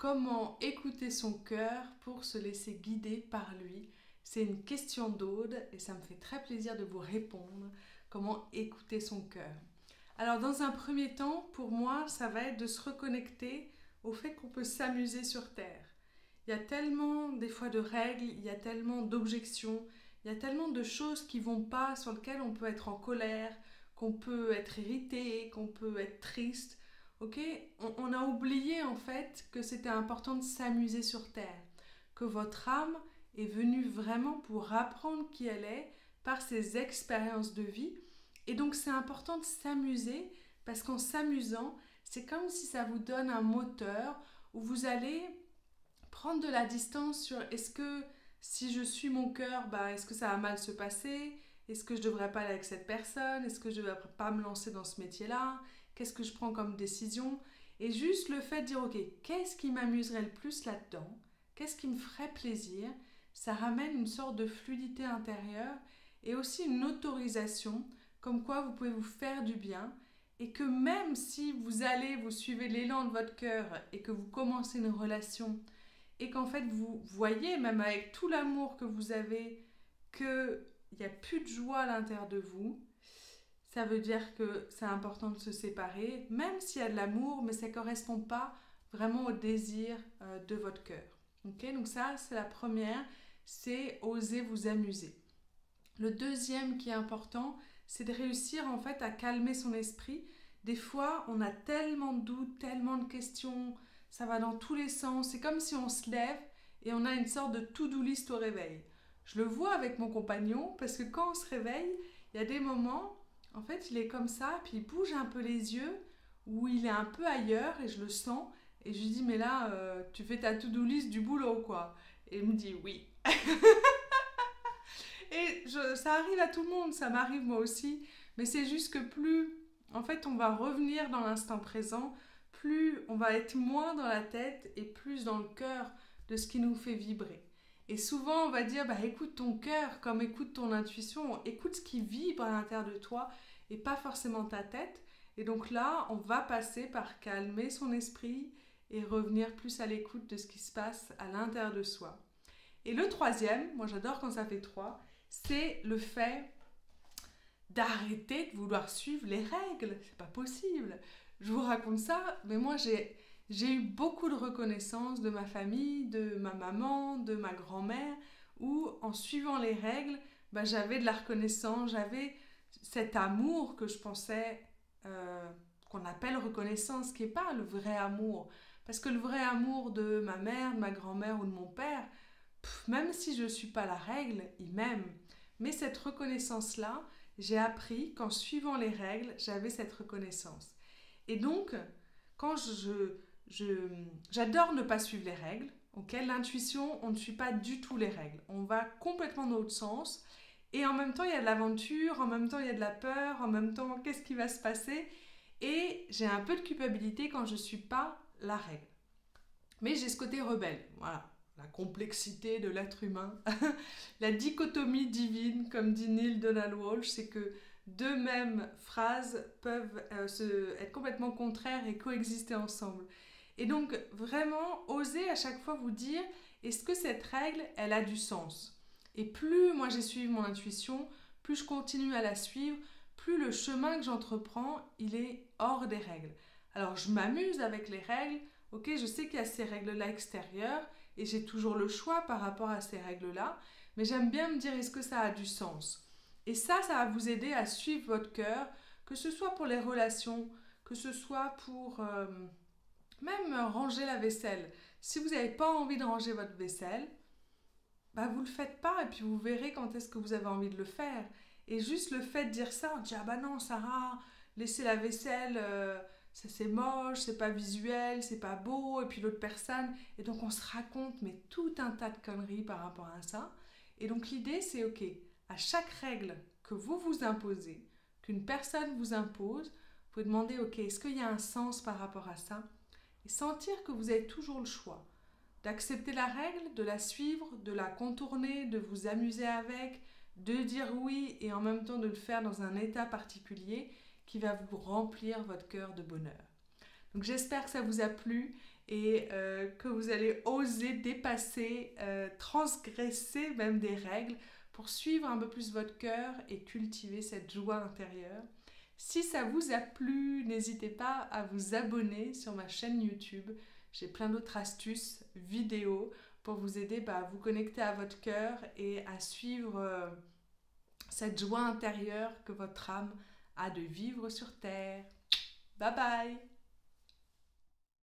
Comment écouter son cœur pour se laisser guider par lui? C'est une question d'Aude et ça me fait très plaisir de vous répondre. Comment écouter son cœur? Alors dans un premier temps, pour moi, ça va être de se reconnecter au fait qu'on peut s'amuser sur Terre. Il y a tellement des fois de règles, il y a tellement d'objections, il y a tellement de choses qui vont pas, sur lesquelles on peut être en colère, qu'on peut être irrité, qu'on peut être triste. Ok, on a oublié en fait que c'était important de s'amuser sur Terre, que votre âme est venue vraiment pour apprendre qui elle est par ses expériences de vie. Et donc c'est important de s'amuser parce qu'en s'amusant, c'est comme si ça vous donne un moteur où vous allez prendre de la distance sur est-ce que si je suis mon cœur, est-ce que ça va mal se passer? Est-ce que je devrais pas aller avec cette personne? Est-ce que je devrais pas me lancer dans ce métier-là? Qu'est-ce que je prends comme décision? Et juste le fait de dire, ok, qu'est-ce qui m'amuserait le plus là-dedans? Qu'est-ce qui me ferait plaisir? Ça ramène une sorte de fluidité intérieure et aussi une autorisation, comme quoi vous pouvez vous faire du bien et que même si vous suivez l'élan de votre cœur et que vous commencez une relation et qu'en fait vous voyez, même avec tout l'amour que vous avez, qu'il n'y a plus de joie à l'intérieur de vous, ça veut dire que c'est important de se séparer, même s'il y a de l'amour, mais ça ne correspond pas vraiment au désir de votre cœur. Okay, donc ça, c'est la première, c'est oser vous amuser. Le deuxième qui est important, c'est de réussir en fait à calmer son esprit. Des fois, on a tellement de doutes, tellement de questions, ça va dans tous les sens. C'est comme si on se lève et on a une sorte de to-do list au réveil. Je le vois avec mon compagnon parce que quand on se réveille, il y a des moments, en fait, il est comme ça, puis il bouge un peu les yeux, ou il est un peu ailleurs et je le sens. Et je lui dis, mais là, tu fais ta to-do list du boulot, quoi. Et il me dit, oui. Et ça arrive à tout le monde, ça m'arrive moi aussi. Mais c'est juste que plus, en fait, on va revenir dans l'instant présent, plus on va être moins dans la tête et plus dans le cœur de ce qui nous fait vibrer. Et souvent, on va dire, écoute ton cœur comme écoute ton intuition, écoute ce qui vibre à l'intérieur de toi et pas forcément ta tête. Et donc là, on va passer par calmer son esprit et revenir plus à l'écoute de ce qui se passe à l'intérieur de soi. Et le troisième, moi j'adore quand ça fait trois, c'est le fait d'arrêter de vouloir suivre les règles. C'est pas possible. Je vous raconte ça, mais moi j'ai eu beaucoup de reconnaissance de ma famille, de ma maman, de ma grand-mère, où en suivant les règles, j'avais de la reconnaissance, j'avais cet amour que je pensais qu'on appelle reconnaissance, qui n'est pas le vrai amour. Parce que le vrai amour de ma mère, de ma grand-mère ou de mon père, même si je ne suis pas la règle, ils m'aiment. Mais cette reconnaissance-là, j'ai appris qu'en suivant les règles, j'avais cette reconnaissance. Et donc, quand j'adore ne pas suivre les règles, okay, l'intuition, on ne suit pas du tout les règles. On va complètement dans l'autre sens. Et en même temps, il y a de l'aventure, en même temps, il y a de la peur, en même temps, qu'est-ce qui va se passer? Et j'ai un peu de culpabilité quand je ne suis pas la règle. Mais j'ai ce côté rebelle, voilà. La complexité de l'être humain, la dichotomie divine, comme dit Neale Donald Walsch, c'est que deux mêmes phrases peuvent être complètement contraires et coexister ensemble. Et donc, vraiment, osez à chaque fois vous dire, est-ce que cette règle, elle a du sens? Et plus moi j'ai suivi mon intuition, plus je continue à la suivre, plus le chemin que j'entreprends, il est hors des règles. Alors, je m'amuse avec les règles, ok, je sais qu'il y a ces règles-là extérieures, et j'ai toujours le choix par rapport à ces règles-là, mais j'aime bien me dire est-ce que ça a du sens? Et ça va vous aider à suivre votre cœur, que ce soit pour les relations, que ce soit pour même ranger la vaisselle. Si vous n'avez pas envie de ranger votre vaisselle, vous ne le faites pas et puis vous verrez quand est-ce que vous avez envie de le faire. Et juste le fait de dire ça, on dit ah non Sarah, laisser la vaisselle... ça c'est moche, c'est pas visuel, c'est pas beau, et puis l'autre personne, et donc on se raconte mais tout un tas de conneries par rapport à ça. Et donc l'idée c'est ok, à chaque règle que vous vous imposez, qu'une personne vous impose, vous demandez ok, est-ce qu'il y a un sens par rapport à ça? Et sentir que vous avez toujours le choix d'accepter la règle, de la suivre, de la contourner, de vous amuser avec, de dire oui et en même temps de le faire dans un état particulier qui va vous remplir votre cœur de bonheur. Donc j'espère que ça vous a plu et que vous allez oser dépasser, transgresser même des règles pour suivre un peu plus votre cœur et cultiver cette joie intérieure. Si ça vous a plu, n'hésitez pas à vous abonner sur ma chaîne YouTube. J'ai plein d'autres astuces, vidéos pour vous aider à vous connecter à votre cœur et à suivre cette joie intérieure que votre âme a de vivre sur Terre. Bye bye!